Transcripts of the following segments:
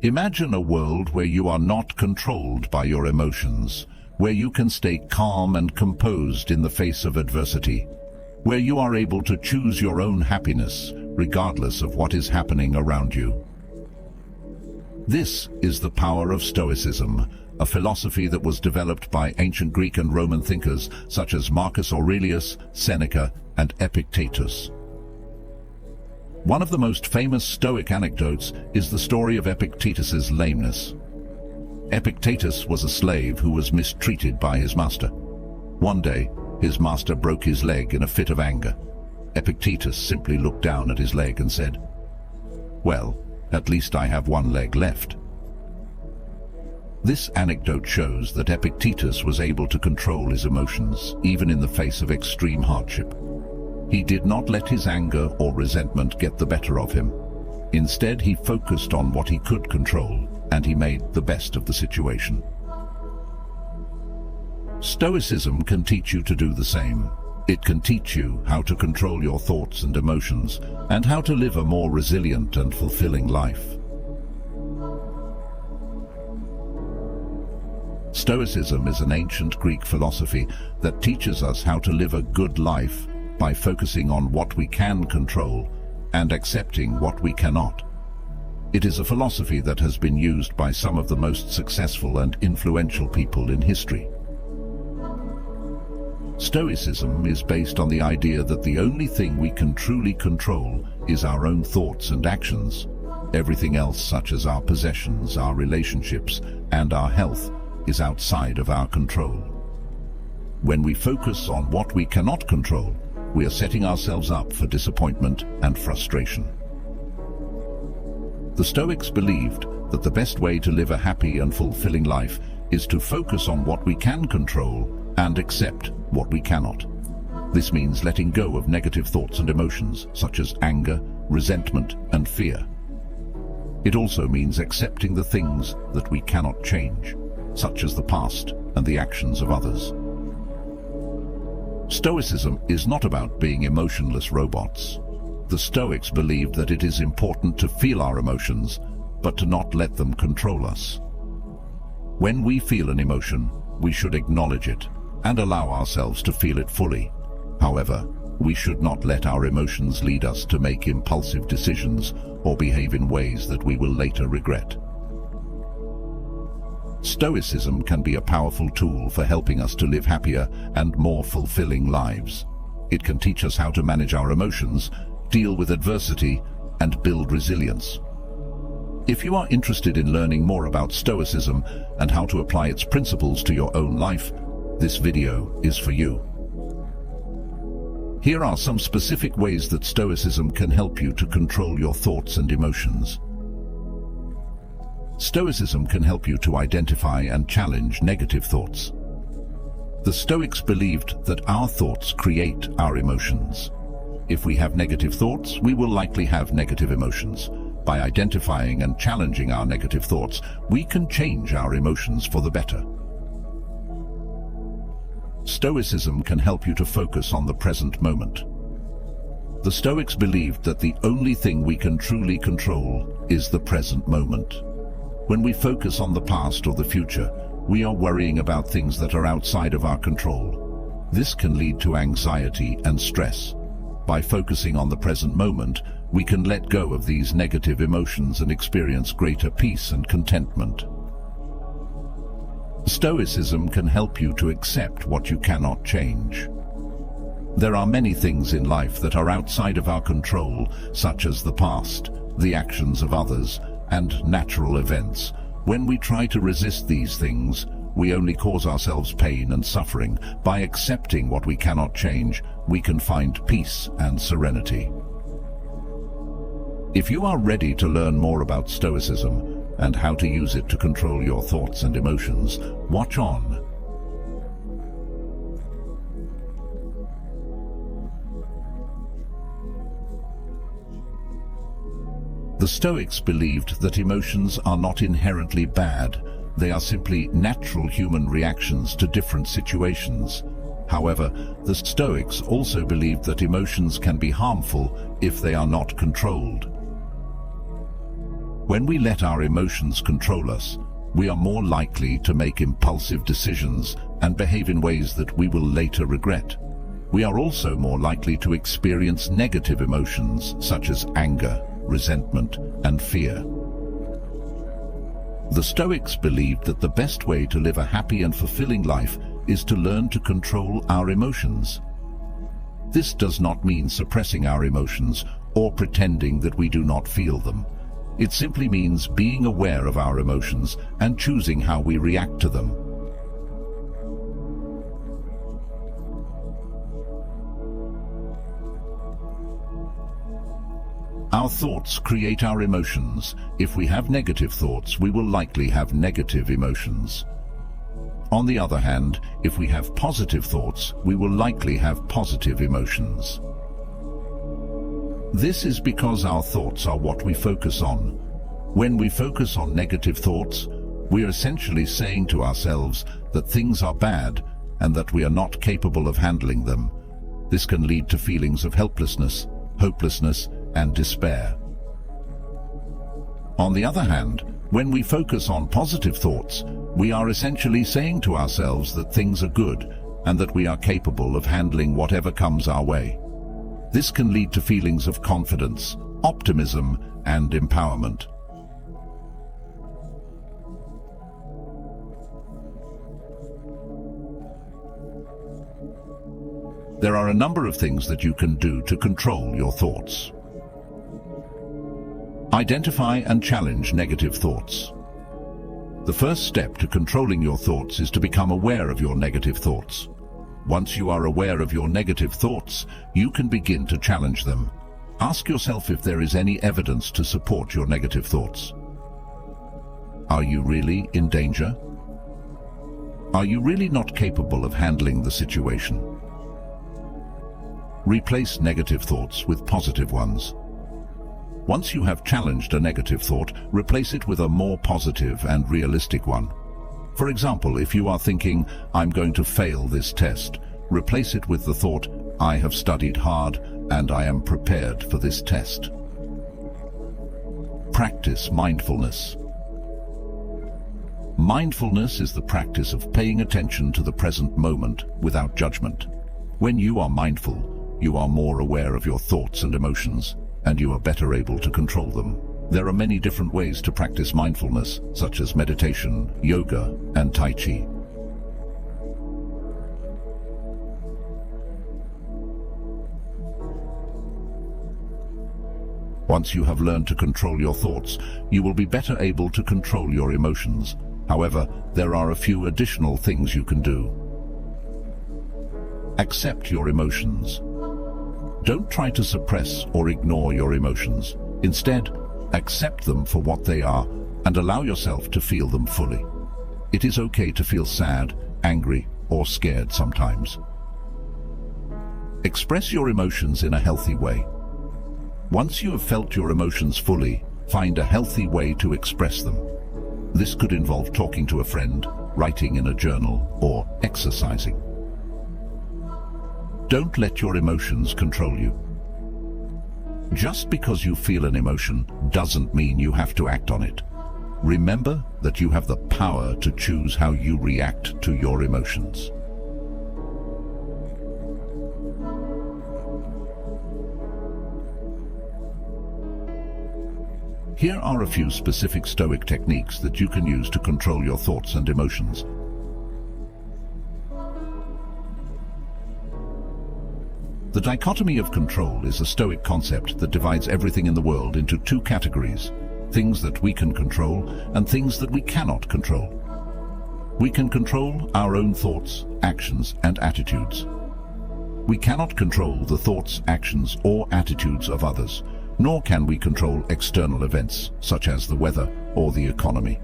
Imagine a world where you are not controlled by your emotions, where you can stay calm and composed in the face of adversity, where you are able to choose your own happiness, regardless of what is happening around you. This is the power of Stoicism, a philosophy that was developed by ancient Greek and Roman thinkers such as Marcus Aurelius, Seneca, and Epictetus. One of the most famous Stoic anecdotes is the story of Epictetus's lameness. Epictetus was a slave who was mistreated by his master. One day, his master broke his leg in a fit of anger. Epictetus simply looked down at his leg and said, "Well, at least I have one leg left." This anecdote shows that Epictetus was able to control his emotions, even in the face of extreme hardship. He did not let his anger or resentment get the better of him. Instead, he focused on what he could control, and he made the best of the situation. Stoicism can teach you to do the same. It can teach you how to control your thoughts and emotions, and how to live a more resilient and fulfilling life. Stoicism is an ancient Greek philosophy that teaches us how to live a good life by focusing on what we can control and accepting what we cannot. It is a philosophy that has been used by some of the most successful and influential people in history. Stoicism is based on the idea that the only thing we can truly control is our own thoughts and actions. Everything else, such as our possessions, our relationships, and our health, is outside of our control. When we focus on what we cannot control, we are setting ourselves up for disappointment and frustration. The Stoics believed that the best way to live a happy and fulfilling life is to focus on what we can control and accept what we cannot. This means letting go of negative thoughts and emotions such as anger, resentment, and fear. It also means accepting the things that we cannot change, such as the past and the actions of others. Stoicism is not about being emotionless robots. The Stoics believed that it is important to feel our emotions, but to not let them control us. When we feel an emotion, we should acknowledge it and allow ourselves to feel it fully. However, we should not let our emotions lead us to make impulsive decisions or behave in ways that we will later regret. Stoicism can be a powerful tool for helping us to live happier and more fulfilling lives. It can teach us how to manage our emotions, deal with adversity, and build resilience. If you are interested in learning more about Stoicism and how to apply its principles to your own life, this video is for you. Here are some specific ways that Stoicism can help you to control your thoughts and emotions. Stoicism can help you to identify and challenge negative thoughts. The Stoics believed that our thoughts create our emotions. If we have negative thoughts, we will likely have negative emotions. By identifying and challenging our negative thoughts, we can change our emotions for the better. Stoicism can help you to focus on the present moment. The Stoics believed that the only thing we can truly control is the present moment. When we focus on the past or the future, we are worrying about things that are outside of our control. This can lead to anxiety and stress. By focusing on the present moment, we can let go of these negative emotions and experience greater peace and contentment. Stoicism can help you to accept what you cannot change. There are many things in life that are outside of our control, such as the past, the actions of others, and natural events. When we try to resist these things, we only cause ourselves pain and suffering. By accepting what we cannot change, we can find peace and serenity. If you are ready to learn more about Stoicism and how to use it to control your thoughts and emotions, watch on. The Stoics believed that emotions are not inherently bad. They are simply natural human reactions to different situations. However, the Stoics also believed that emotions can be harmful if they are not controlled. When we let our emotions control us, we are more likely to make impulsive decisions and behave in ways that we will later regret. We are also more likely to experience negative emotions such as anger, resentment, and fear. The Stoics believed that the best way to live a happy and fulfilling life is to learn to control our emotions. This does not mean suppressing our emotions or pretending that we do not feel them. It simply means being aware of our emotions and choosing how we react to them. Our thoughts create our emotions. If we have negative thoughts, we will likely have negative emotions. On the other hand, if we have positive thoughts, we will likely have positive emotions. This is because our thoughts are what we focus on. When we focus on negative thoughts, we are essentially saying to ourselves that things are bad and that we are not capable of handling them. This can lead to feelings of helplessness, hopelessness, and despair. On the other hand, when we focus on positive thoughts, we are essentially saying to ourselves that things are good and that we are capable of handling whatever comes our way. This can lead to feelings of confidence, optimism, and empowerment. There are a number of things that you can do to control your thoughts. Identify and challenge negative thoughts. The first step to controlling your thoughts is to become aware of your negative thoughts. Once you are aware of your negative thoughts, you can begin to challenge them. Ask yourself if there is any evidence to support your negative thoughts. Are you really in danger? Are you really not capable of handling the situation? Replace negative thoughts with positive ones. Once you have challenged a negative thought, replace it with a more positive and realistic one. For example, if you are thinking, "I'm going to fail this test," replace it with the thought, "I have studied hard and I am prepared for this test." Practice mindfulness. Mindfulness is the practice of paying attention to the present moment without judgment. When you are mindful, you are more aware of your thoughts and emotions, and you are better able to control them. There are many different ways to practice mindfulness, such as meditation, yoga, and Tai Chi. Once you have learned to control your thoughts, you will be better able to control your emotions. However, there are a few additional things you can do. Accept your emotions. Don't try to suppress or ignore your emotions. Instead, accept them for what they are and allow yourself to feel them fully. It is okay to feel sad, angry, or scared sometimes. Express your emotions in a healthy way. Once you have felt your emotions fully, find a healthy way to express them. This could involve talking to a friend, writing in a journal, or exercising. Don't let your emotions control you. Just because you feel an emotion doesn't mean you have to act on it. Remember that you have the power to choose how you react to your emotions. Here are a few specific Stoic techniques that you can use to control your thoughts and emotions. The dichotomy of control is a Stoic concept that divides everything in the world into two categories: things that we can control and things that we cannot control. We can control our own thoughts, actions, and attitudes. We cannot control the thoughts, actions, or attitudes of others, nor can we control external events, such as the weather or the economy.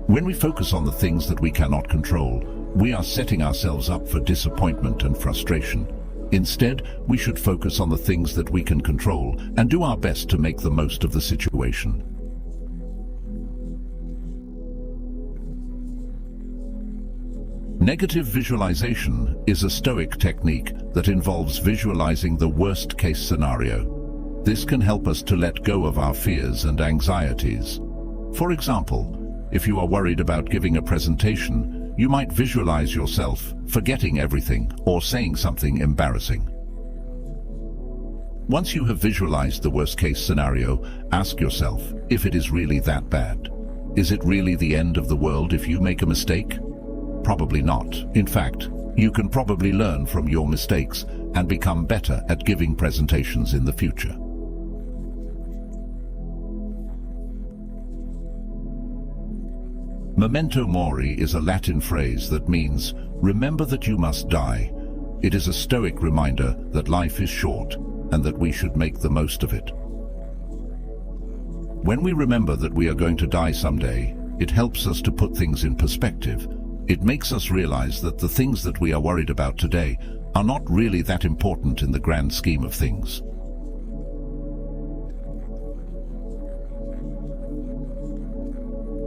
When we focus on the things that we cannot control, we are setting ourselves up for disappointment and frustration. Instead, we should focus on the things that we can control and do our best to make the most of the situation. Negative visualization is a Stoic technique that involves visualizing the worst-case scenario. This can help us to let go of our fears and anxieties. For example, if you are worried about giving a presentation, you might visualize yourself forgetting everything or saying something embarrassing. Once you have visualized the worst-case scenario, ask yourself if it is really that bad. Is it really the end of the world if you make a mistake? Probably not. In fact, you can probably learn from your mistakes and become better at giving presentations in the future. Memento mori is a Latin phrase that means, remember that you must die. It is a Stoic reminder that life is short and that we should make the most of it. When we remember that we are going to die someday, it helps us to put things in perspective. It makes us realize that the things that we are worried about today are not really that important in the grand scheme of things.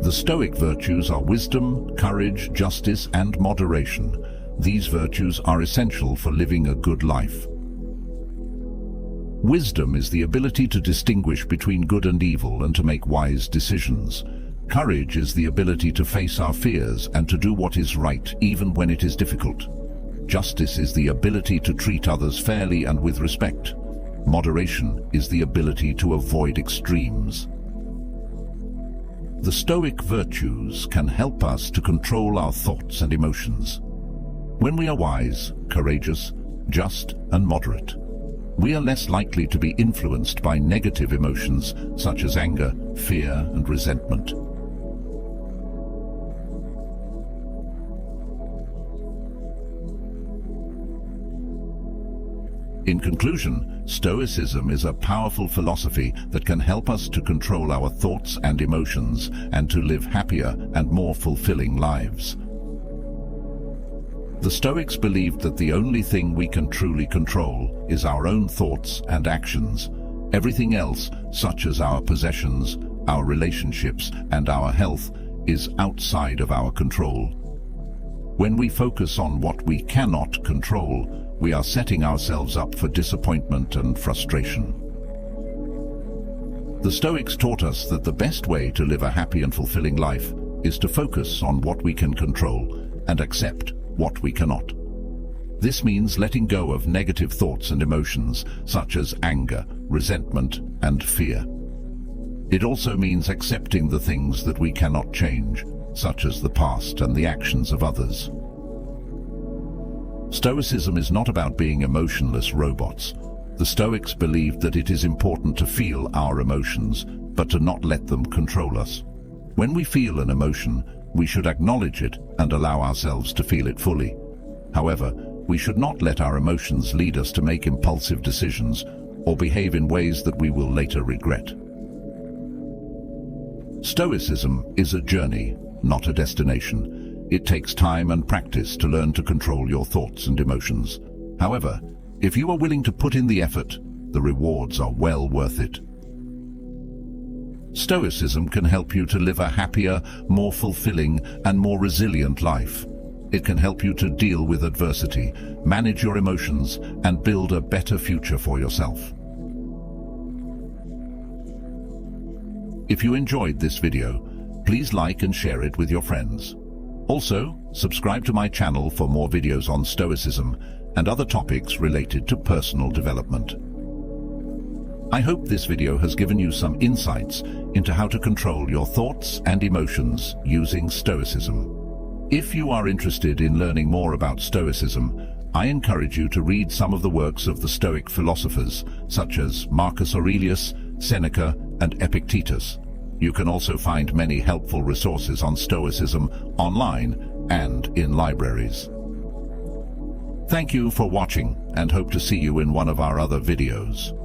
The Stoic virtues are wisdom, courage, justice, and moderation. These virtues are essential for living a good life. Wisdom is the ability to distinguish between good and evil and to make wise decisions. Courage is the ability to face our fears and to do what is right, even when it is difficult. Justice is the ability to treat others fairly and with respect. Moderation is the ability to avoid extremes. The Stoic virtues can help us to control our thoughts and emotions. When we are wise, courageous, just, and moderate, we are less likely to be influenced by negative emotions such as anger, fear, and resentment. In conclusion, Stoicism is a powerful philosophy that can help us to control our thoughts and emotions and to live happier and more fulfilling lives. The Stoics believed that the only thing we can truly control is our own thoughts and actions. Everything else, such as our possessions, our relationships, and our health, is outside of our control. When we focus on what we cannot control, we are setting ourselves up for disappointment and frustration. The Stoics taught us that the best way to live a happy and fulfilling life is to focus on what we can control and accept what we cannot. This means letting go of negative thoughts and emotions such as anger, resentment, and fear. It also means accepting the things that we cannot change, such as the past and the actions of others. Stoicism is not about being emotionless robots. The Stoics believed that it is important to feel our emotions, but to not let them control us. When we feel an emotion, we should acknowledge it and allow ourselves to feel it fully. However, we should not let our emotions lead us to make impulsive decisions or behave in ways that we will later regret. Stoicism is a journey, not a destination. It takes time and practice to learn to control your thoughts and emotions. However, if you are willing to put in the effort, the rewards are well worth it. Stoicism can help you to live a happier, more fulfilling, and more resilient life. It can help you to deal with adversity, manage your emotions, and build a better future for yourself. If you enjoyed this video, please like and share it with your friends. Also, subscribe to my channel for more videos on Stoicism and other topics related to personal development. I hope this video has given you some insights into how to control your thoughts and emotions using Stoicism. If you are interested in learning more about Stoicism, I encourage you to read some of the works of the Stoic philosophers, such as Marcus Aurelius, Seneca, and Epictetus. You can also find many helpful resources on Stoicism online and in libraries. Thank you for watching, and hope to see you in one of our other videos.